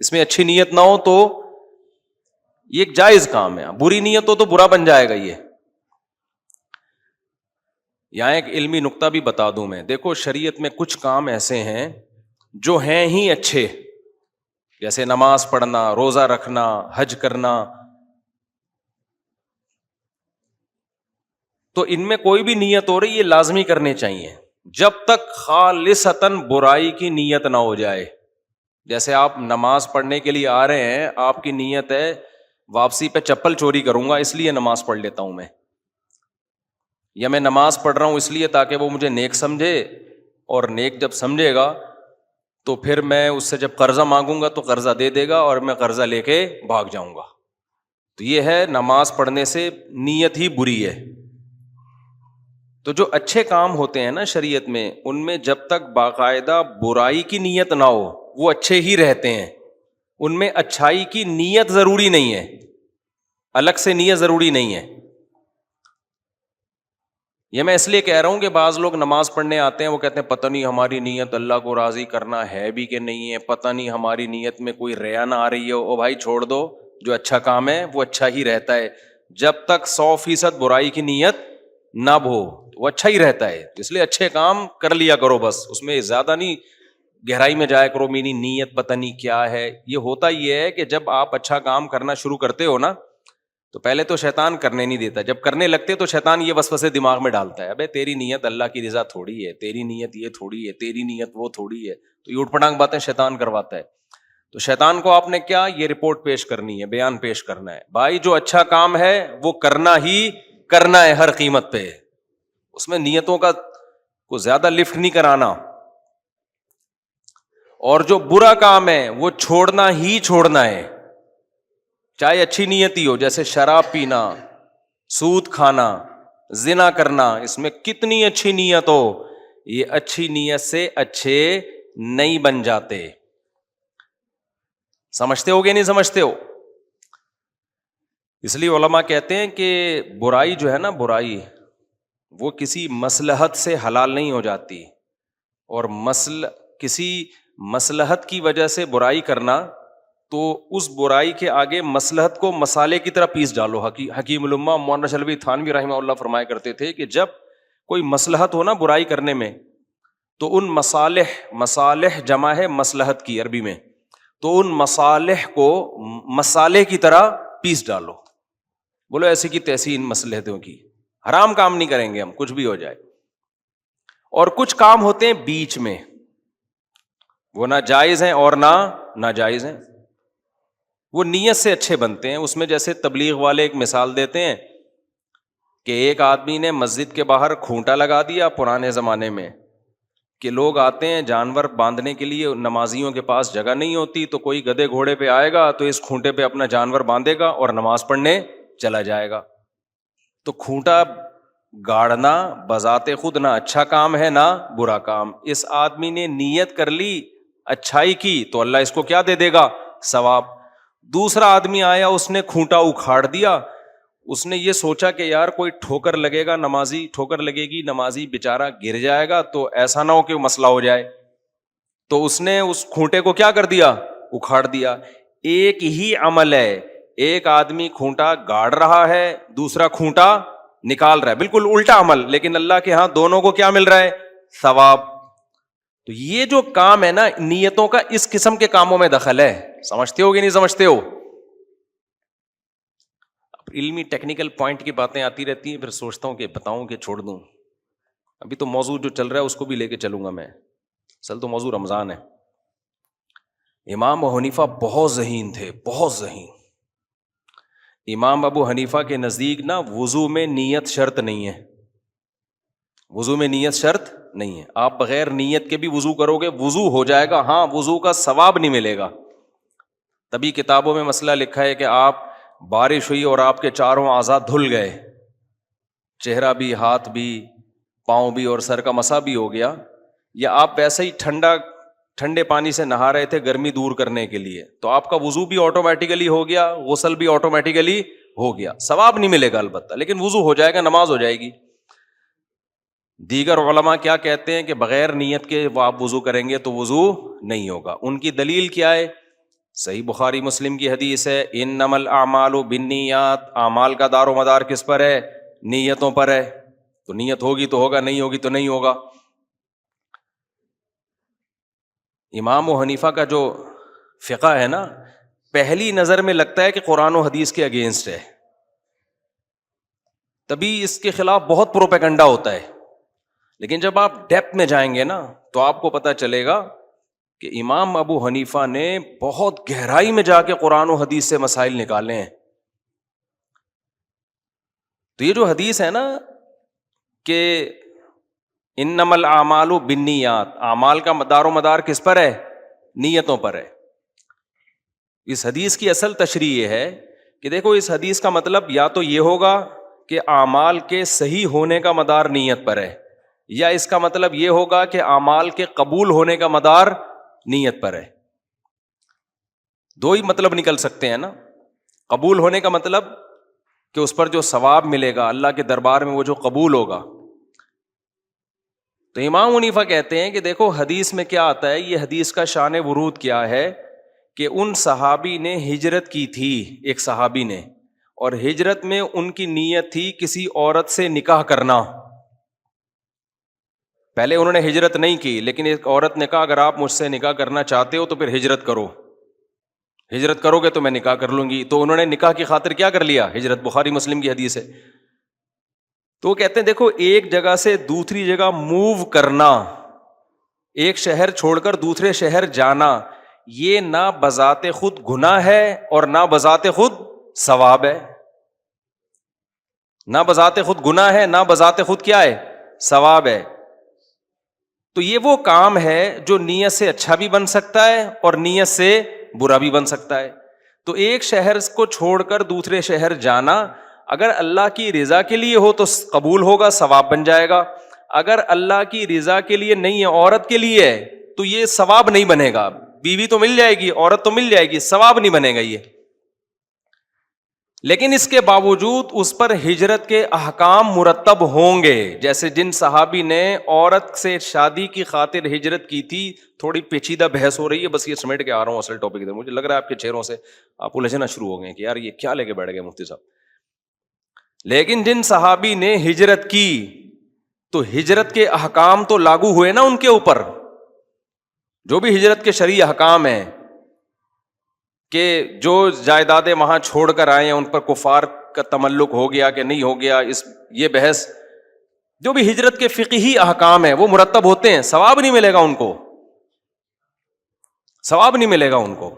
اس میں اچھی نیت نہ ہو تو یہ ایک جائز کام ہے، بری نیت ہو تو برا بن جائے گا یہ. یہاں ایک علمی نقطہ بھی بتا دوں میں، دیکھو شریعت میں کچھ کام ایسے ہیں جو ہیں ہی اچھے، جیسے نماز پڑھنا، روزہ رکھنا، حج کرنا، تو ان میں کوئی بھی نیت ہو رہی یہ لازمی کرنے چاہیے جب تک خالصتاً برائی کی نیت نہ ہو جائے. جیسے آپ نماز پڑھنے کے لیے آ رہے ہیں، آپ کی نیت ہے واپسی پہ چپل چوری کروں گا اس لیے نماز پڑھ لیتا ہوں میں، یا میں نماز پڑھ رہا ہوں اس لیے تاکہ وہ مجھے نیک سمجھے، اور نیک جب سمجھے گا تو پھر میں اس سے جب قرضہ مانگوں گا تو قرضہ دے دے گا اور میں قرضہ لے کے بھاگ جاؤں گا. تو یہ ہے نماز پڑھنے سے نیت ہی بری ہے. تو جو اچھے کام ہوتے ہیں نا شریعت میں، ان میں جب تک باقاعدہ برائی کی نیت نہ ہو وہ اچھے ہی رہتے ہیں. ان میں اچھائی کی نیت ضروری نہیں ہے، الگ سے نیت ضروری نہیں ہے. یہ میں اس لیے کہہ رہا ہوں کہ بعض لوگ نماز پڑھنے آتے ہیں، وہ کہتے ہیں پتہ نہیں ہماری نیت اللہ کو راضی کرنا ہے بھی کہ نہیں ہے، پتہ نہیں ہماری نیت میں کوئی ریا نہ آ رہی ہے. او بھائی چھوڑ دو، جو اچھا کام ہے وہ اچھا ہی رہتا ہے جب تک 100% برائی کی نیت نہ ہو، وہ اچھا ہی رہتا ہے. اس لیے اچھے کام کر لیا کرو، بس اس میں زیادہ نہیں گہرائی میں جایا کرو میری نیت پتہ نہیں کیا ہے. یہ ہوتا یہ ہے کہ جب آپ اچھا کام کرنا شروع کرتے ہو نا تو پہلے تو شیطان کرنے نہیں دیتا، جب کرنے لگتے تو شیطان یہ وسوسے دماغ میں ڈالتا ہے، ابے تیری نیت اللہ کی رضا تھوڑی ہے، تیری نیت یہ تھوڑی ہے، تیری نیت وہ تھوڑی ہے. تو یہ اٹھ پٹانگ باتیں شیطان کرواتا ہے. تو شیطان کو آپ نے کیا یہ رپورٹ پیش کرنی ہے، بیان پیش کرنا ہے، بھائی جو اچھا کام ہے وہ کرنا ہی کرنا ہے ہر قیمت پہ، اس میں نیتوں کا کو زیادہ لفٹ نہیں کرانا. اور جو برا کام ہے وہ چھوڑنا ہی چھوڑنا ہے، چاہے اچھی نیت ہی ہو، جیسے شراب پینا، سود کھانا، زنا کرنا. اس میں کتنی اچھی نیت ہو، یہ اچھی نیت سے اچھے نہیں بن جاتے. سمجھتے ہو گے نہیں سمجھتے ہو؟ اس لیے علماء کہتے ہیں کہ برائی جو ہے نا، برائی وہ کسی مصلحت سے حلال نہیں ہو جاتی، اور کسی مصلحت کی وجہ سے برائی کرنا تو اس برائی کے آگے مصلحت کو مسالے کی طرح پیس ڈالو. حکیم الامہ مولانا شلبی تھانوی رحمہ اللہ فرمایا کرتے تھے کہ جب کوئی مصلحت ہو نا برائی کرنے میں تو ان مصالح جمع ہے مصلحت کی عربی میں، تو ان مصالح کو مسالے کی طرح پیس ڈالو. بولو ایسی کی تیسی ان مصلحتوں کی، حرام کام نہیں کریں گے ہم کچھ بھی ہو جائے. اور کچھ کام ہوتے ہیں بیچ میں، وہ نہ جائز ہیں اور نہ ناجائز ہیں، وہ نیت سے اچھے بنتے ہیں. اس میں جیسے تبلیغ والے ایک مثال دیتے ہیں کہ ایک آدمی نے مسجد کے باہر کھونٹا لگا دیا پرانے زمانے میں، کہ لوگ آتے ہیں جانور باندھنے کے لیے، نمازیوں کے پاس جگہ نہیں ہوتی تو کوئی گدھے گھوڑے پہ آئے گا تو اس کھونٹے پہ اپنا جانور باندھے گا اور نماز پڑھنے چلا جائے گا. تو کھونٹا گاڑنا بذات خود نہ اچھا کام ہے نہ برا کام. اس آدمی نے نیت کر لی اچھائی کی تو اللہ اس کو کیا دے دے گا؟ ثواب. دوسرا آدمی آیا، اس نے کھونٹا اکھاڑ دیا، اس نے یہ سوچا کہ یار کوئی ٹھوکر لگے گا، ٹھوکر لگے گی، نمازی بیچارہ گر جائے گا تو ایسا نہ ہو کہ مسئلہ ہو جائے، تو اس نے اس کھونٹے کو کیا کر دیا؟ اکھاڑ دیا. ایک ہی عمل ہے، ایک آدمی کھونٹا گاڑ رہا ہے، دوسرا کھونٹا نکال رہا ہے، بالکل الٹا عمل، لیکن اللہ کے ہاں دونوں کو کیا مل رہا ہے؟ ثواب. تو یہ جو کام ہے نا نیتوں کا، اس قسم کے کاموں میں دخل ہے. سمجھتے ہو کہ نہیں سمجھتے ہو؟ علمی ٹیکنیکل پوائنٹ کی باتیں آتی رہتی ہیں، پھر سوچتا ہوں کہ بتاؤں کہ چھوڑ دوں. ابھی تو موضوع جو چل رہا ہے اس کو بھی لے کے چلوں گا میں. اصل تو موضوع رمضان ہے. امام ابو حنیفہ بہت ذہین تھے، بہت ذہین. امام ابو حنیفہ کے نزدیک نا وضو میں نیت شرط نہیں ہے، وضو میں نیت شرط نہیں ہے. آپ بغیر نیت کے بھی وضو کرو گے وضو ہو جائے گا، ہاں وضو کا ثواب نہیں ملے گا. تبھی کتابوں میں مسئلہ لکھا ہے کہ آپ بارش ہوئی اور آپ کے چاروں اعضاء دھل گئے، چہرہ بھی، ہاتھ بھی، پاؤں بھی اور سر کا مسا بھی ہو گیا، یا آپ ویسے ہی ٹھنڈے پانی سے نہا رہے تھے گرمی دور کرنے کے لیے، تو آپ کا وضو بھی آٹومیٹیکلی ہو گیا، غسل بھی آٹومیٹیکلی ہو گیا. ثواب نہیں ملے گا البتہ، لیکن وضو ہو جائے گا، نماز ہو جائے گی. دیگر علماء کیا کہتے ہیں کہ بغیر نیت کے آپ وضو کریں گے تو وضو نہیں ہوگا. ان کی دلیل کیا ہے صحیح بخاری مسلم کی حدیث ہے، انما الاعمال بالنیات، اعمال کا دار و مدار کس پر ہے؟ نیتوں پر ہے. تو نیت ہوگی تو ہوگا، نہیں ہوگی تو نہیں ہوگا. امام و حنیفہ کا جو فقہ ہے نا، پہلی نظر میں لگتا ہے کہ قرآن و حدیث کے اگینسٹ ہے، تبھی اس کے خلاف بہت پروپیگنڈا ہوتا ہے. لیکن جب آپ ڈیپتھ میں جائیں گے نا تو آپ کو پتہ چلے گا کہ امام ابو حنیفہ نے بہت گہرائی میں جا کے قرآن و حدیث سے مسائل نکالے ہیں. تو یہ جو حدیث ہے نا کہ انما الاعمال بالنیات، اعمال کا دار و مدار کس پر ہے؟ نیتوں پر ہے. اس حدیث کی اصل تشریح یہ ہے کہ دیکھو اس حدیث کا مطلب یا تو یہ ہوگا کہ اعمال کے صحیح ہونے کا مدار نیت پر ہے، یا اس کا مطلب یہ ہوگا کہ اعمال کے قبول ہونے کا مدار نیت پر ہے. دو ہی مطلب نکل سکتے ہیں نا. قبول ہونے کا مطلب کہ اس پر جو ثواب ملے گا اللہ کے دربار میں وہ جو قبول ہوگا. تو امام حنیفہ کہتے ہیں کہ دیکھو حدیث میں کیا آتا ہے، یہ حدیث کا شان ورود کیا ہے کہ ان صحابی نے ہجرت کی تھی، ایک صحابی نے، اور ہجرت میں ان کی نیت تھی کسی عورت سے نکاح کرنا. پہلے انہوں نے ہجرت نہیں کی، لیکن ایک عورت نے کہا اگر آپ مجھ سے نکاح کرنا چاہتے ہو تو پھر ہجرت کرو، ہجرت کرو گے تو میں نکاح کر لوں گی. تو انہوں نے نکاح کی خاطر کیا کر لیا؟ ہجرت. بخاری مسلم کی حدیث ہے. تو وہ کہتے ہیں دیکھو ایک جگہ سے دوسری جگہ موو کرنا، ایک شہر چھوڑ کر دوسرے شہر جانا، یہ نہ بذات خود گناہ ہے اور نہ بذات خود ثواب ہے. نہ بذات خود گناہ ہے، نہ بذات خود کیا ہے؟ ثواب ہے. تو یہ وہ کام ہے جو نیت سے اچھا بھی بن سکتا ہے اور نیت سے برا بھی بن سکتا ہے. تو ایک شہر کو چھوڑ کر دوسرے شہر جانا اگر اللہ کی رضا کے لیے ہو تو قبول ہوگا، ثواب بن جائے گا. اگر اللہ کی رضا کے لیے نہیں ہے، عورت کے لیے ہے، تو یہ ثواب نہیں بنے گا. بیوی تو مل جائے گی، عورت تو مل جائے گی، ثواب نہیں بنے گا یہ. لیکن اس کے باوجود اس پر ہجرت کے احکام مرتب ہوں گے. جیسے جن صحابی نے عورت سے شادی کی خاطر ہجرت کی تھی، تھوڑی پیچیدہ بحث ہو رہی ہے، بس یہ سمیٹ کے آ رہا ہوں اصل ٹاپک ادھر. مجھے لگ رہا ہے آپ کے چہروں سے آپ الجھنا شروع ہو گئے کہ یار یہ کیا لے کے بیٹھ گئے مفتی صاحب. لیکن جن صحابی نے ہجرت کی تو ہجرت کے احکام تو لاگو ہوئے نا ان کے اوپر. جو بھی ہجرت کے شرعی احکام ہیں کہ جو جائیدادیں وہاں چھوڑ کر آئے ہیں ان پر کفار کا تملک ہو گیا کہ نہیں ہو گیا، یہ بحث. جو بھی ہجرت کے فقہی احکام ہیں وہ مرتب ہوتے ہیں، ثواب نہیں ملے گا ان کو، ثواب نہیں ملے گا ان کو.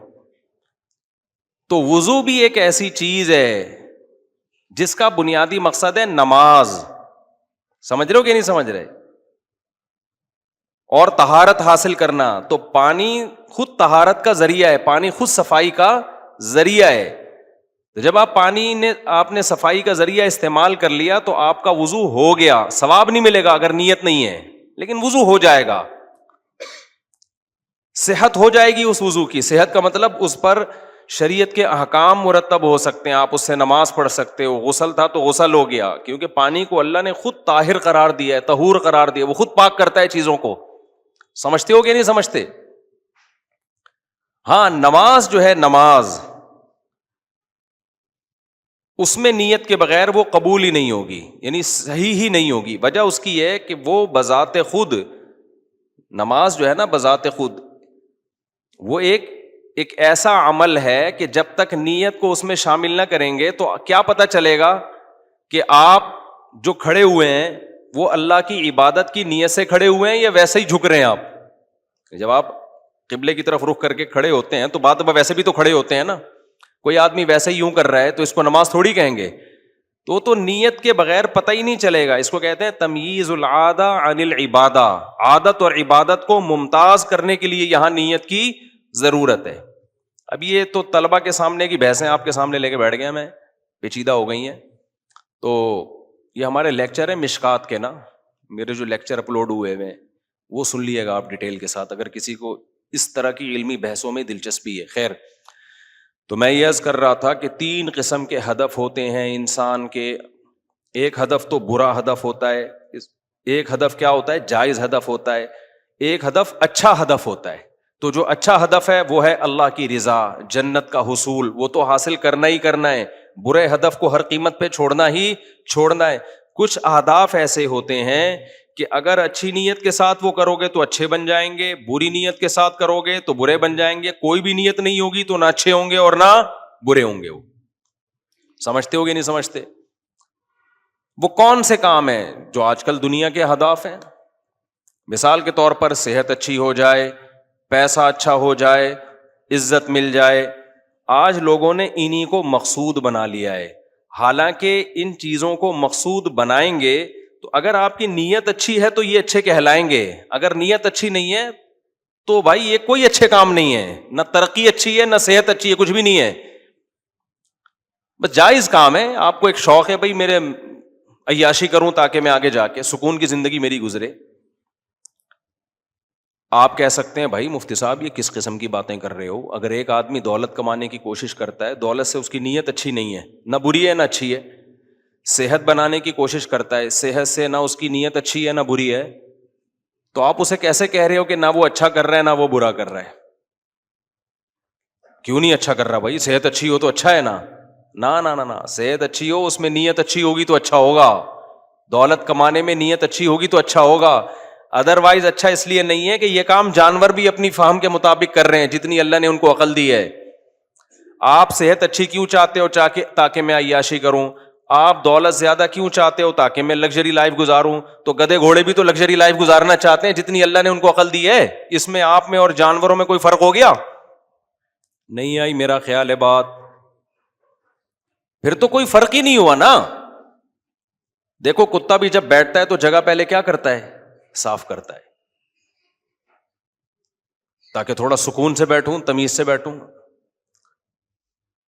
تو وضو بھی ایک ایسی چیز ہے جس کا بنیادی مقصد ہے نماز. سمجھ رہے ہو کہ نہیں سمجھ رہے؟ اور طہارت حاصل کرنا. تو پانی خود طہارت کا ذریعہ ہے، پانی خود صفائی کا ذریعہ ہے. تو جب آپ نے صفائی کا ذریعہ استعمال کر لیا تو آپ کا وضو ہو گیا. ثواب نہیں ملے گا اگر نیت نہیں ہے، لیکن وضو ہو جائے گا. صحت ہو جائے گی اس وضو کی. صحت کا مطلب اس پر شریعت کے احکام مرتب ہو سکتے ہیں، آپ اس سے نماز پڑھ سکتے ہو. غسل تھا تو غسل ہو گیا، کیونکہ پانی کو اللہ نے خود طاہر قرار دیا ہے، طہور قرار دیا، وہ خود پاک کرتا ہے چیزوں کو. سمجھتے ہو کہ نہیں سمجھتے؟ ہاں نماز جو ہے، نماز اس میں نیت کے بغیر وہ قبول ہی نہیں ہوگی، یعنی صحیح ہی نہیں ہوگی. وجہ اس کی ہے کہ وہ بذات خود، نماز جو ہے نا بذات خود وہ ایک ایسا عمل ہے کہ جب تک نیت کو اس میں شامل نہ کریں گے تو کیا پتہ چلے گا کہ آپ جو کھڑے ہوئے ہیں وہ اللہ کی عبادت کی نیت سے کھڑے ہوئے ہیں یا ویسے ہی جھک رہے ہیں آپ. جب آپ قبلے کی طرف رخ کر کے کھڑے ہوتے ہیں تو بات ویسے بھی تو کھڑے ہوتے ہیں نا. کوئی آدمی ویسے ہی یوں کر رہا ہے تو اس کو نماز تھوڑی کہیں گے. تو نیت کے بغیر پتہ ہی نہیں چلے گا. اس کو کہتے ہیں تمییز العادہ عن العبادہ. عادت اور عبادت کو ممتاز کرنے کے لیے یہاں نیت کی ضرورت ہے. اب یہ تو طلبہ کے سامنے کی بحثیں آپ کے سامنے لے کے بیٹھ گیا میں، پیچیدہ ہو گئی ہیں. تو یہ ہمارے لیکچر ہیں مشکات کے نا، میرے جو لیکچر اپلوڈ ہوئے ہیں وہ سن لیے گا آپ ڈیٹیل کے ساتھ اگر کسی کو اس طرح کی علمی بحثوں میں دلچسپی ہے. خیر، تو میں یہ عرض کر رہا تھا کہ 3 قسم کے ہدف ہوتے ہیں انسان کے. ایک ہدف تو برا ہدف ہوتا ہے، ایک ہدف کیا ہوتا ہے؟ جائز ہدف ہوتا ہے. ایک ہدف اچھا ہدف ہوتا ہے. تو جو اچھا ہدف ہے وہ ہے اللہ کی رضا، جنت کا حصول، وہ تو حاصل کرنا ہی کرنا ہے، برے ہدف کو ہر قیمت پہ چھوڑنا ہی چھوڑنا ہے۔ کچھ اہداف ایسے ہوتے ہیں کہ اگر اچھی نیت کے ساتھ وہ کرو گے تو اچھے بن جائیں گے، بری نیت کے ساتھ کرو گے تو برے بن جائیں گے، کوئی بھی نیت نہیں ہوگی تو نہ اچھے ہوں گے اور نہ برے ہوں گے۔ وہ سمجھتے ہو گے نہیں سمجھتے؟ وہ کون سے کام ہیں جو آج کل دنیا کے اہداف ہیں؟ مثال کے طور پر صحت اچھی ہو جائے، پیسہ اچھا ہو جائے، عزت مل جائے۔ آج لوگوں نے انہی کو مقصود بنا لیا ہے، حالانکہ ان چیزوں کو مقصود بنائیں گے تو اگر آپ کی نیت اچھی ہے تو یہ اچھے کہلائیں گے، اگر نیت اچھی نہیں ہے تو بھائی یہ کوئی اچھے کام نہیں ہے، نہ ترقی اچھی ہے نہ صحت اچھی ہے، کچھ بھی نہیں ہے، بس جائز کام ہے۔ آپ کو ایک شوق ہے بھائی میرے عیاشی کروں تاکہ میں آگے جا کے سکون کی زندگی میری گزرے، آپ کہہ سکتے ہیں بھائی مفتی صاحب یہ کس قسم کی باتیں کر رہے ہو؟ اگر ایک آدمی دولت کمانے کی کوشش کرتا ہے، دولت سے اس کی نیت اچھی نہیں ہے، نہ بری ہے نہ اچھی ہے، صحت بنانے کی کوشش کرتا ہے، صحت سے نہ اس کی نیت اچھی ہے نہ بری ہے، تو آپ اسے کیسے کہہ رہے ہو کہ نہ وہ اچھا کر رہا ہے نہ وہ برا کر رہا ہے؟ کیوں نہیں اچھا کر رہا بھائی؟ صحت اچھی ہو تو اچھا ہے نا؟ نہ صحت اچھی ہو، اس میں نیت اچھی ہوگی تو اچھا ہوگا، دولت کمانے میں نیت اچھی ہوگی تو اچھا ہوگا، ادروائز اچھا اس لیے نہیں ہے کہ یہ کام جانور بھی اپنی فہم کے مطابق کر رہے ہیں جتنی اللہ نے ان کو عقل دی ہے۔ آپ صحت اچھی کیوں چاہتے ہو؟ تاکہ میں عیاشی کروں۔ آپ دولت زیادہ کیوں چاہتے ہو؟ تاکہ میں لگژری لائف گزاروں۔ تو گدھے گھوڑے بھی تو لگژری لائف گزارنا چاہتے ہیں جتنی اللہ نے ان کو عقل دی ہے۔ اس میں آپ میں اور جانوروں میں کوئی فرق ہو گیا؟ نہیں آئی میرا خیال ہے بات؟ پھر تو کوئی فرق ہی نہیں ہوا نا۔ دیکھو کتا بھی جب بیٹھتا ہے تو جگہ پہلے کیا کرتا ہے؟ صاف کرتا ہے، تاکہ تھوڑا سکون سے بیٹھوں، تمیز سے بیٹھوں۔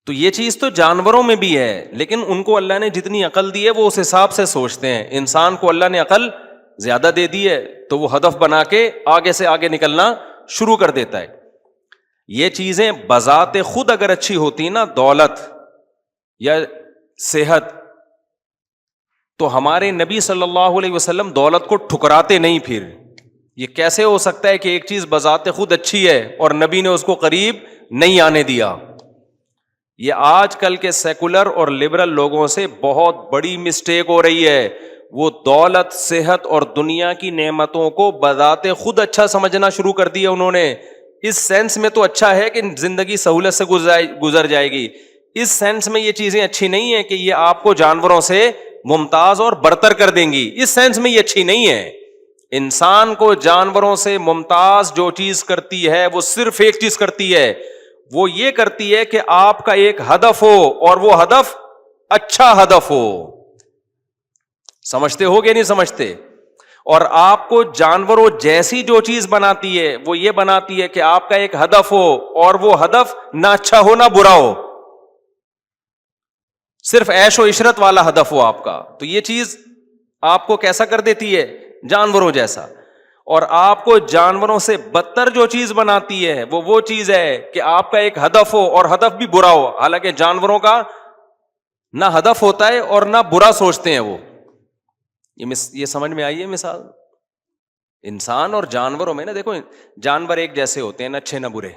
تو یہ چیز تو جانوروں میں بھی ہے، لیکن ان کو اللہ نے جتنی عقل دی ہے وہ اس حساب سے سوچتے ہیں۔ انسان کو اللہ نے عقل زیادہ دے دی ہے تو وہ ہدف بنا کے آگے سے آگے نکلنا شروع کر دیتا ہے۔ یہ چیزیں بذات خود اگر اچھی ہوتی نا، دولت یا صحت، تو ہمارے نبی صلی اللہ علیہ وسلم دولت کو ٹھکراتے نہیں۔ پھر یہ کیسے ہو سکتا ہے کہ ایک چیز بذات خود اچھی ہے اور نبی نے اس کو قریب نہیں آنے دیا؟ یہ آج کل کے سیکولر اور لبرل لوگوں سے بہت بڑی مسٹیک ہو رہی ہے۔ وہ دولت، صحت اور دنیا کی نعمتوں کو بذات خود اچھا سمجھنا شروع کر دیا انہوں نے۔ اس سینس میں تو اچھا ہے کہ زندگی سہولت سے گزر جائے گی، اس سینس میں یہ چیزیں اچھی نہیں ہیں کہ یہ آپ کو جانوروں سے ممتاز اور برتر کر دیں گی، اس سینس میں یہ اچھی نہیں ہے۔ انسان کو جانوروں سے ممتاز جو چیز کرتی ہے وہ صرف ایک چیز کرتی ہے، وہ یہ کرتی ہے کہ آپ کا ایک ہدف ہو اور وہ ہدف اچھا ہدف ہو۔ سمجھتے ہو کہ نہیں سمجھتے؟ اور آپ کو جانوروں جیسی جو چیز بناتی ہے وہ یہ بناتی ہے کہ آپ کا ایک ہدف ہو اور وہ ہدف نہ اچھا ہو نہ برا ہو، صرف عیش و عشرت والا ہدف ہو آپ کا۔ تو یہ چیز آپ کو کیسا کر دیتی ہے؟ جانوروں جیسا۔ اور آپ کو جانوروں سے بدتر جو چیز بناتی ہے وہ چیز ہے کہ آپ کا ایک ہدف ہو اور ہدف بھی برا ہو، حالانکہ جانوروں کا نہ ہدف ہوتا ہے اور نہ برا سوچتے ہیں وہ۔ یہ سمجھ میں آئی ہے مثال؟ انسان اور جانوروں میں نا، دیکھو جانور ایک جیسے ہوتے ہیں، نہ اچھے نہ برے،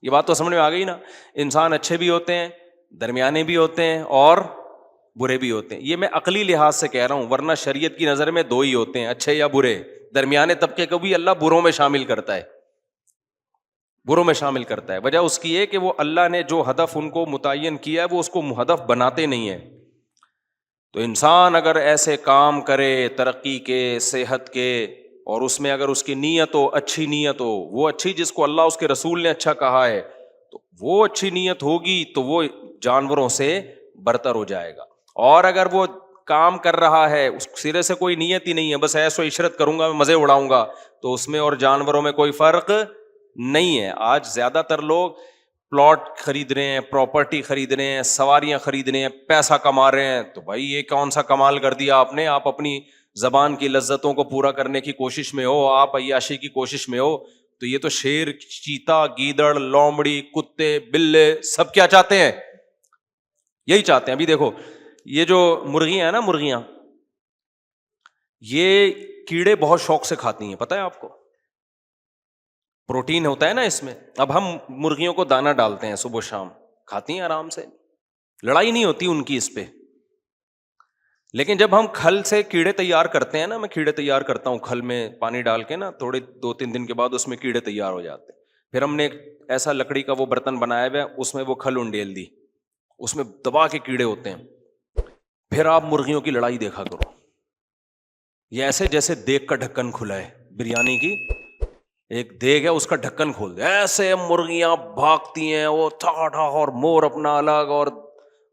یہ بات تو سمجھ میں آ گئی نا۔ انسان اچھے بھی ہوتے ہیں، درمیانے بھی ہوتے ہیں اور برے بھی ہوتے ہیں۔ یہ میں عقلی لحاظ سے کہہ رہا ہوں، ورنہ شریعت کی نظر میں دو ہی ہوتے ہیں، اچھے یا برے۔ درمیانے طبقے کو بھی اللہ بروں میں شامل کرتا ہے، بروں میں شامل کرتا ہے۔ وجہ اس کی ہے کہ وہ اللہ نے جو ہدف ان کو متعین کیا ہے وہ اس کو ہدف بناتے نہیں ہیں۔ تو انسان اگر ایسے کام کرے ترقی کے، صحت کے، اور اس میں اگر اس کی نیت ہو، اچھی نیت ہو، وہ اچھی جس کو اللہ اس کے رسول نے اچھا کہا ہے، تو وہ اچھی نیت ہوگی تو وہ جانوروں سے برتر ہو جائے گا۔ اور اگر وہ کام کر رہا ہے اس سرے سے کوئی نیت ہی نہیں ہے، بس ایسو عشرت کروں گا، میں مزے اڑاؤں گا، تو اس میں اور جانوروں میں کوئی فرق نہیں ہے۔ آج زیادہ تر لوگ پلاٹ خرید رہے ہیں، پراپرٹی خرید رہے ہیں، سواریاں خرید رہے ہیں، پیسہ کما رہے ہیں، تو بھائی یہ کون سا کمال کر دیا آپ نے؟ آپ اپنی زبان کی لذتوں کو پورا کرنے کی کوشش میں ہو، آپ عیاشی کی کوشش میں ہو، تو یہ تو شیر، چیتا، گیدڑ، لومڑی، کتے، بلے سب کیا چاہتے ہیں؟ یہی چاہتے ہیں۔ ابھی دیکھو یہ جو مرغیاں ہیں نا، مرغیاں یہ کیڑے بہت شوق سے کھاتی ہیں، پتہ ہے آپ کو؟ پروٹین ہوتا ہے نا اس میں. اب ہم مرغیوں کو دانہ ڈالتے ہیں صبح شام, کھاتی ہیں آرام سے, لڑائی نہیں ہوتی ان کی اس پہ. لیکن جب ہم کھل سے کیڑے تیار کرتے ہیں نا, میں کیڑے تیار کرتا ہوں کھل میں پانی ڈال کے نا, تھوڑے 2-3 دن کے بعد اس میں کیڑے تیار ہو جاتے ہیں. پھر ہم نے ایک ایسا لکڑی کا وہ برتن بنایا ہوا ہے, اس میں وہ کھل انڈیل دی, اس میں دبا کے کیڑے ہوتے ہیں. پھر آپ مرغیوں کی لڑائی دیکھا کرو, یہ ایسے جیسے دیگ کا ڈھکن کھلا ہے بریانی کی, ایک دیگ ہے اس کا ڈھکن کھول دے, ایسے مرغیاں بھاگتی ہیں, وہ ٹھا ٹھا, اور مور اپنا الگ, اور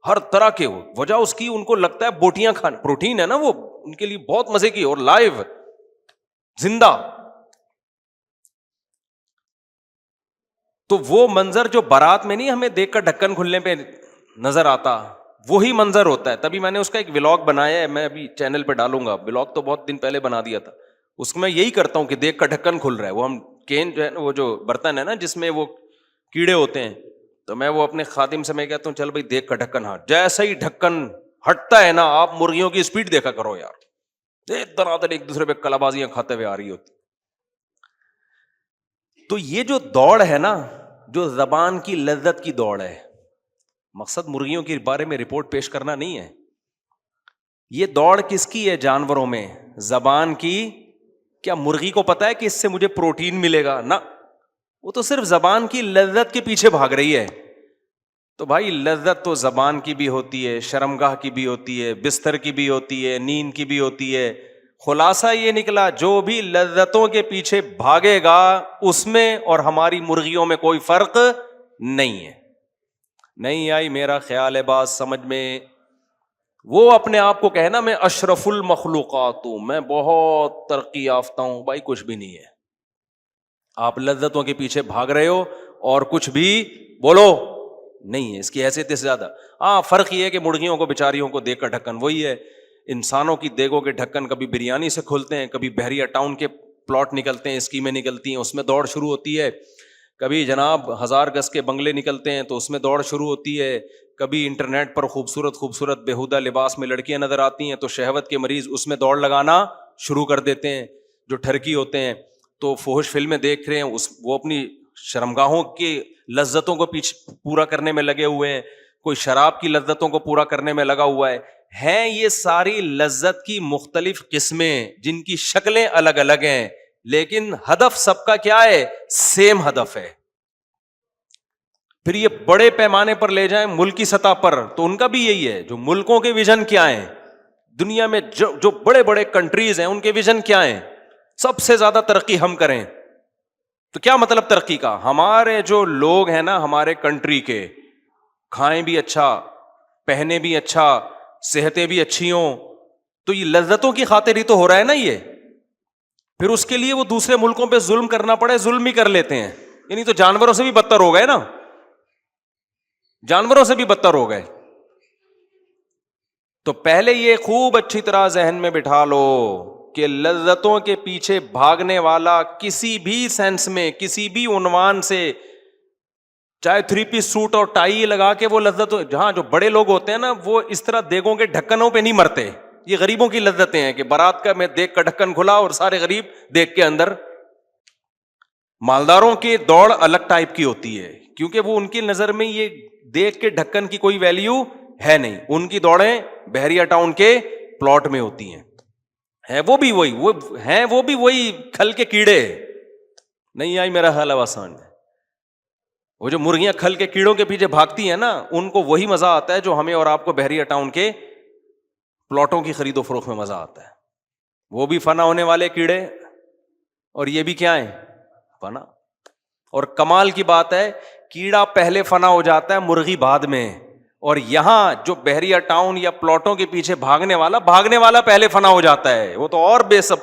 ہر طرح کے. وجہ اس کی ان کو لگتا ہے بوٹیاں کھانا, پروٹین ہے نا وہ ان کے لیے بہت مزے کی, اور لائیو زندہ. تو وہ منظر جو بارات میں نہیں ہمیں دیکھ کر ڈھکن کھلنے پہ نظر آتا, وہی منظر ہوتا ہے. تبھی میں نے اس کا ایک ولاگ بنایا ہے, میں ابھی چینل پہ ڈالوں گا. ولاگ تو بہت دن پہلے بنا دیا تھا, اس میں یہی کرتا ہوں کہ دیکھ کر ڈھکن کھل رہا ہے. وہ ہم کین جو ہے نا, وہ جو برتن ہے نا جس میں وہ کیڑے ہوتے ہیں, تو میں وہ اپنے خادم سے میں کہتا ہوں چل بھائی دیکھ کر ڈھکن ہٹ. جیسا ہی ڈھکن ہٹتا ہے نا, آپ مرغیوں کی اسپیڈ دیکھا کرو یار, دراصل ایک دوسرے پہ کلابازیاں کھاتے ہوئے آ رہی ہوتی. تو یہ جو دوڑ ہے نا, جو زبان کی لذت کی دوڑ ہے, مقصد مرغیوں کے بارے میں رپورٹ پیش کرنا نہیں ہے. یہ دوڑ کس کی ہے جانوروں میں؟ زبان کی. کیا مرغی کو پتا ہے کہ اس سے مجھے پروٹین ملے گا؟ نہ, وہ تو صرف زبان کی لذت کے پیچھے بھاگ رہی ہے. تو بھائی لذت تو زبان کی بھی ہوتی ہے, شرمگاہ کی بھی ہوتی ہے, بستر کی بھی ہوتی ہے, نیند کی بھی ہوتی ہے. خلاصہ یہ نکلا جو بھی لذتوں کے پیچھے بھاگے گا اس میں اور ہماری مرغیوں میں کوئی فرق نہیں ہے. نہیں آئی میرا خیال ہے بات سمجھ میں؟ وہ اپنے آپ کو کہنا میں اشرف المخلوقات ہوں, میں بہت ترقی یافتہ ہوں. بھائی کچھ بھی نہیں ہے, آپ لذتوں کے پیچھے بھاگ رہے ہو اور کچھ بھی بولو نہیں ہے اس کی حیثیت سے زیادہ. ہاں فرق یہ ہے کہ مرغیوں کو بیچاریوں کو دیکھ کر ڈھکن وہی ہے. انسانوں کی دیگوں کے ڈھکن کبھی بریانی سے کھلتے ہیں, کبھی بحریہ ٹاؤن کے پلاٹ نکلتے ہیں, اسکیمیں نکلتی ہیں, اس میں دوڑ شروع ہوتی ہے. کبھی جناب 1000 گز کے بنگلے نکلتے ہیں تو اس میں دوڑ شروع ہوتی ہے. کبھی انٹرنیٹ پر خوبصورت خوبصورت بےہودہ لباس میں لڑکیاں نظر آتی ہیں تو شہوت کے مریض اس میں دوڑ لگانا شروع کر دیتے ہیں. جو ٹھرکی ہوتے ہیں تو فحش فلمیں دیکھ رہے ہیں, وہ اپنی شرمگاہوں کی لذتوں کو پیچھے پورا کرنے میں لگے ہوئے ہیں. کوئی شراب کی لذتوں کو پورا کرنے میں لگا ہوا ہے. ہیں یہ ساری لذت کی مختلف قسمیں جن کی شکلیں الگ الگ ہیں, لیکن ہدف سب کا کیا ہے؟ سیم ہدف ہے. پھر یہ بڑے پیمانے پر لے جائیں ملکی سطح پر تو ان کا بھی یہی ہے. جو ملکوں کے ویژن کیا ہیں, دنیا میں جو بڑے بڑے کنٹریز ہیں ان کے ویژن کیا ہیں؟ سب سے زیادہ ترقی ہم کریں. تو کیا مطلب ترقی کا؟ ہمارے جو لوگ ہیں نا ہمارے کنٹری کے, کھائیں بھی اچھا, پہنے بھی اچھا, صحتیں بھی اچھی ہوں. تو یہ لذتوں کی خاطر ہی تو ہو رہا ہے نا یہ. پھر اس کے لیے وہ دوسرے ملکوں پہ ظلم کرنا پڑے, ظلم ہی کر لیتے ہیں. یعنی تو جانوروں سے بھی بدتر ہو گئے نا, جانوروں سے بھی بدتر ہو گئے. تو پہلے یہ خوب اچھی طرح ذہن میں بٹھا لو کہ لذتوں کے پیچھے بھاگنے والا کسی بھی سینس میں, کسی بھی عنوان سے, چاہے 3 پیس سوٹ اور ٹائی لگا کے وہ لذت, جہاں جو بڑے لوگ ہوتے ہیں نا وہ اس طرح دیگوں کے ڈھکنوں پہ نہیں مرتے. یہ غریبوں کی لذتیں ہیں کہ بارات کا میں دیکھ کا ڈھکن کھلا اور سارے غریب دیکھ کے اندر. مالداروں کی دوڑ الگ ٹائپ کی ہوتی ہے کیونکہ وہ ان کی نظر میں یہ دیکھ کے ڈھکن کی کوئی ویلیو ہے نہیں. ان کی دوڑیں بحریہ ٹاؤن کے پلاٹ میں ہوتی ہیں. وہ بھی وہی کھل کے کیڑے. نہیں آئی میرا حال آسان ہے. وہ جو مرغیاں کھل کے کیڑوں کے پیچھے بھاگتی ہیں نا ان کو وہی مزہ آتا ہے جو ہمیں اور آپ کو بحریہ ٹاؤن کے پلاٹوں کی خرید و فروخت میں مزہ آتا ہے. وہ بھی فنا ہونے والے کیڑے اور یہ بھی کیا ہیں؟ فنا. اور کمال کی بات ہے کیڑا پہلے فنا ہو جاتا ہے, مرغی بعد میں. اور یہاں جو بحریہ ٹاؤن یا پلاٹوں کے پیچھے بھاگنے والا پہلے فنا ہو جاتا ہے. وہ تو اور بے سب,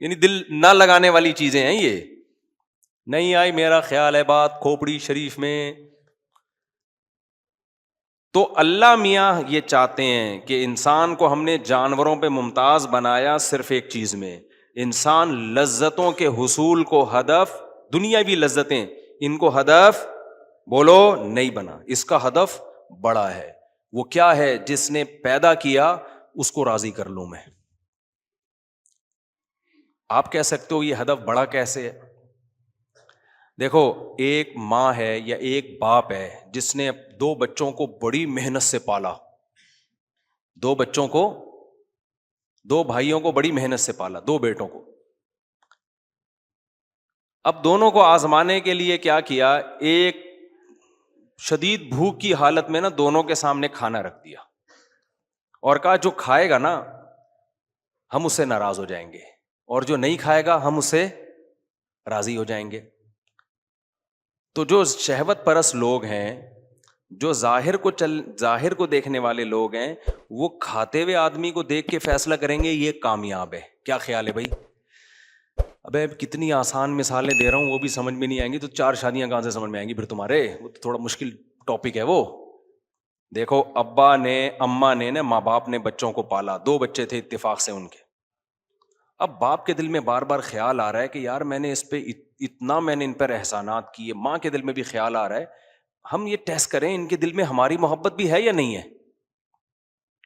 یعنی دل نہ لگانے والی چیزیں ہیں یہ. نہیں آئی میرا خیال ہے بات کھوپڑی شریف میں؟ تو اللہ میاں یہ چاہتے ہیں کہ انسان کو ہم نے جانوروں پہ ممتاز بنایا صرف ایک چیز میں. انسان لذتوں کے حصول کو ہدف, دنیاوی لذتیں ان کو ہدف بولو نہیں بنا. اس کا ہدف بڑا ہے. وہ کیا ہے؟ جس نے پیدا کیا اس کو راضی کر لوں میں. آپ کہہ سکتے ہو یہ ہدف بڑا کیسے ہے؟ دیکھو ایک ماں ہے یا ایک باپ ہے جس نے 2 بچوں کو بڑی محنت سے پالا، 2 بچوں کو، 2 بھائیوں کو بڑی محنت سے پالا، 2 بیٹوں کو. اب دونوں کو آزمانے کے لیے کیا کیا، ایک شدید بھوک کی حالت میں نا دونوں کے سامنے کھانا رکھ دیا اور کہا جو کھائے گا نا ہم اس سے ناراض ہو جائیں گے، اور جو نہیں کھائے گا ہم اس سے راضی ہو جائیں گے. تو جو شہوت پرست لوگ ہیں، جو ظاہر کو دیکھنے والے لوگ ہیں، وہ کھاتے ہوئے آدمی کو دیکھ کے فیصلہ کریں گے یہ کامیاب ہے. کیا خیال ہے بھائی؟ ابے کتنی آسان مثالیں دے رہا ہوں، وہ بھی سمجھ میں نہیں آئیں گی تو 4 شادیاں کہاں سے سمجھ میں آئیں گی پھر تمہارے؟ وہ تو تھوڑا مشکل ٹاپک ہے وہ. دیکھو ابا نے، اماں نے نا، ماں باپ نے بچوں کو پالا، 2 بچے تھے اتفاق سے ان کے. اب باپ کے دل میں بار بار خیال آ رہا ہے کہ یار میں نے اس پہ اتنا، میں نے ان پر احسانات کیے. ماں کے دل میں بھی خیال آ رہا ہے ہم یہ ٹیسٹ کریں ان کے دل میں ہماری محبت بھی ہے یا نہیں ہے،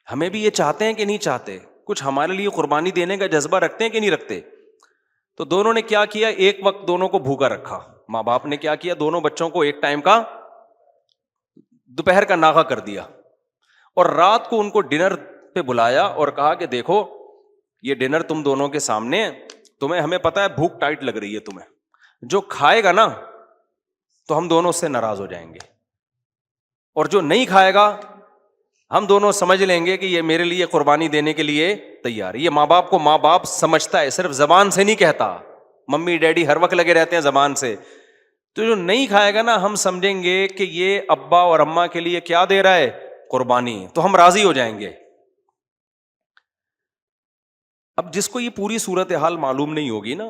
ہمیں بھی یہ چاہتے ہیں کہ نہیں چاہتے، کچھ ہمارے لیے قربانی دینے کا جذبہ رکھتے ہیں کہ نہیں رکھتے. تو دونوں نے کیا کیا، ایک وقت دونوں کو بھوکا رکھا. ماں باپ نے کیا کیا، دونوں بچوں کو ایک ٹائم کا دوپہر کا ناغہ کر دیا اور رات کو ان کو ڈنر پہ بلایا اور کہا کہ دیکھو یہ ڈنر تم دونوں کے سامنے، تمہیں، ہمیں پتا ہے بھوک ٹائٹ لگ رہی ہے تمہیں، جو کھائے گا نا تو ہم دونوں اس سے ناراض ہو جائیں گے، اور جو نہیں کھائے گا ہم دونوں سمجھ لیں گے کہ یہ میرے لیے قربانی دینے کے لیے تیار ہے. یہ ماں باپ کو ماں باپ سمجھتا ہے، صرف زبان سے نہیں کہتا. ممی ڈیڈی ہر وقت لگے رہتے ہیں زبان سے. تو جو نہیں کھائے گا نا ہم سمجھیں گے کہ یہ ابا اور اماں کے لیے کیا دے رہا ہے، قربانی، تو ہم راضی ہو جائیں گے. اب جس کو یہ پوری صورتحال معلوم نہیں ہوگی نا،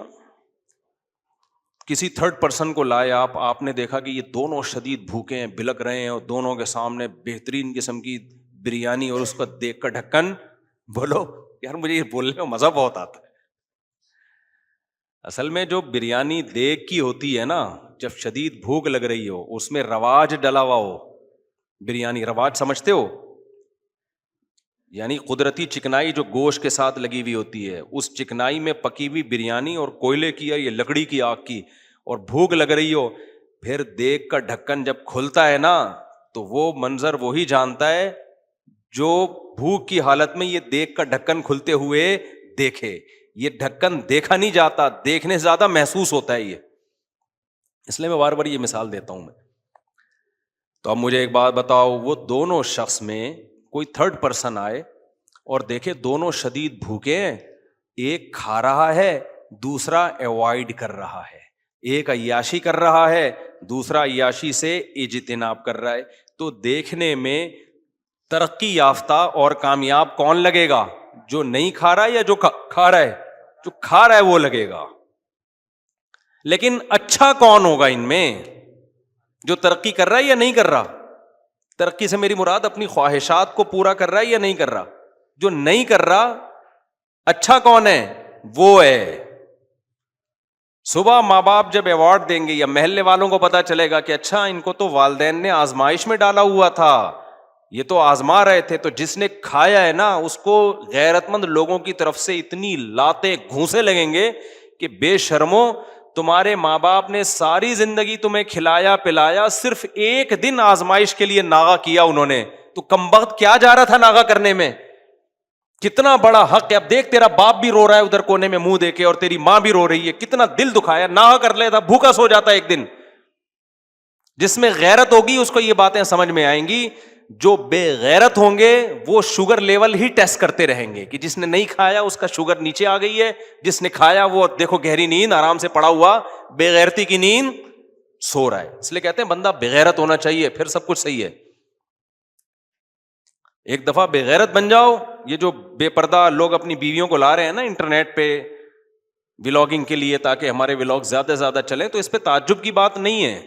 کسی تھرڈ پرسن کو لائے آپ نے دیکھا کہ یہ دونوں شدید بھوکے ہیں، بلک رہے ہیں، اور دونوں کے سامنے بہترین قسم کی بریانی، اور اس کو دیکھ کر ڈھکن بولو یار مجھے یہ بولنے میں مزہ بہت آتا ہے. اصل میں جو بریانی دیگ کی ہوتی ہے نا، جب شدید بھوک لگ رہی ہو، اس میں رواج ڈلا ہوا ہو. بریانی رواج سمجھتے ہو؟ یعنی قدرتی چکنائی جو گوشت کے ساتھ لگی ہوئی ہوتی ہے، اس چکنائی میں پکی ہوئی بریانی، اور کوئلے کی یا یہ لکڑی کی آگ کی، اور بھوک لگ رہی ہو، پھر دیگ کا ڈھکن جب کھلتا ہے نا تو وہ منظر وہی جانتا ہے جو بھوک کی حالت میں یہ دیگ کا ڈھکن کھلتے ہوئے دیکھے. یہ ڈھکن دیکھا نہیں جاتا، دیکھنے سے زیادہ محسوس ہوتا ہے یہ. اس لیے میں بار بار یہ مثال دیتا ہوں میں. تو اب مجھے ایک بات بتاؤ، وہ دونوں شخص میں کوئی تھرڈ پرسن آئے اور دیکھے دونوں شدید بھوکے ہیں، ایک کھا رہا ہے، دوسرا ایوائڈ کر رہا ہے، ایک عیاشی کر رہا ہے، دوسرا عیاشی سے اجتناب کر رہا ہے. تو دیکھنے میں ترقی یافتہ اور کامیاب کون لگے گا، جو نہیں کھا رہا ہے یا جو کھا رہا ہے؟ جو کھا رہا ہے وہ لگے گا. لیکن اچھا کون ہوگا ان میں، جو ترقی کر رہا ہے یا نہیں کر رہا؟ ترقی سے میری مراد اپنی خواہشات کو پورا کر رہا ہے یا نہیں کر رہا؟ جو نہیں کر رہا، اچھا کون ہے؟ وہ ہے. صبح ماں باپ جب ایوارڈ دیں گے یا محلے والوں کو پتا چلے گا کہ اچھا ان کو تو والدین نے آزمائش میں ڈالا ہوا تھا، یہ تو آزما رہے تھے، تو جس نے کھایا ہے نا اس کو غیرت مند لوگوں کی طرف سے اتنی لاتیں گھونسے لگیں گے کہ بے شرمو، تمہارے ماں باپ نے ساری زندگی تمہیں کھلایا پلایا، صرف ایک دن آزمائش کے لیے ناغہ کیا انہوں نے، تو کمبخت کیا جا رہا تھا ناغہ کرنے میں؟ کتنا بڑا حق ہے. اب دیکھ تیرا باپ بھی رو رہا ہے ادھر کونے میں منہ دے کے، اور تیری ماں بھی رو رہی ہے، کتنا دل دکھایا. ناغہ کر لیتا، بھوکا سو جاتا ایک دن. جس میں غیرت ہوگی اس کو یہ باتیں سمجھ میں آئیں گی، جو بے غیرت ہوں گے وہ شوگر لیول ہی ٹیسٹ کرتے رہیں گے کہ جس نے نہیں کھایا اس کا شوگر نیچے آ گئی ہے، جس نے کھایا وہ دیکھو گہری نیند آرام سے پڑا ہوا، بے غیرتی کی نیند سو رہا ہے. اس لیے کہتے ہیں بندہ بے غیرت ہونا چاہیے، پھر سب کچھ صحیح ہے. ایک دفعہ بے غیرت بن جاؤ. یہ جو بے پردہ لوگ اپنی بیویوں کو لا رہے ہیں نا انٹرنیٹ پہ ولاگنگ کے لیے تاکہ ہمارے ولاگ زیادہ سے زیادہ چلیں، تو اس پہ تعجب کی بات نہیں ہے.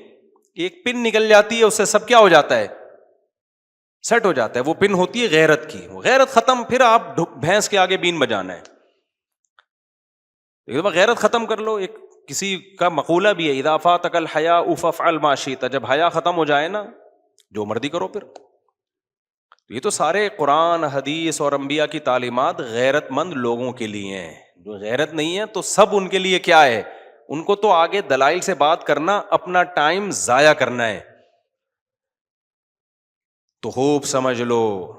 ایک پن نکل جاتی ہے اس سے سب کیا ہو جاتا ہے، سیٹ ہو جاتا ہے. وہ پن ہوتی ہے غیرت کی، وہ غیرت ختم، پھر آپ بھینس کے آگے بین بجانا ہے. ایک دفعہ غیرت ختم کر لو. ایک کسی کا مقولہ بھی ہے، اذا فاتک الحیاء فافعل ما شئت، جب حیا ختم ہو جائے نا جو مرضی کرو پھر. یہ تو سارے قرآن حدیث اور انبیاء کی تعلیمات غیرت مند لوگوں کے لیے ہیں. جو غیرت نہیں ہے تو سب ان کے لیے کیا ہے، ان کو تو آگے دلائل سے بات کرنا اپنا ٹائم ضائع کرنا ہے. تو خوب سمجھ لو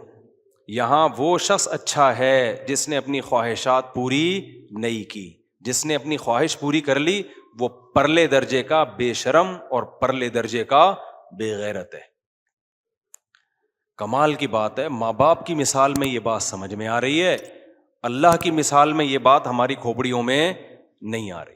یہاں وہ شخص اچھا ہے جس نے اپنی خواہشات پوری نہیں کی. جس نے اپنی خواہش پوری کر لی وہ پرلے درجے کا بے شرم اور پرلے درجے کا بے غیرت ہے. کمال کی بات ہے, ماں باپ کی مثال میں یہ بات سمجھ میں آ رہی ہے, اللہ کی مثال میں یہ بات ہماری کھوپڑیوں میں نہیں آ رہی.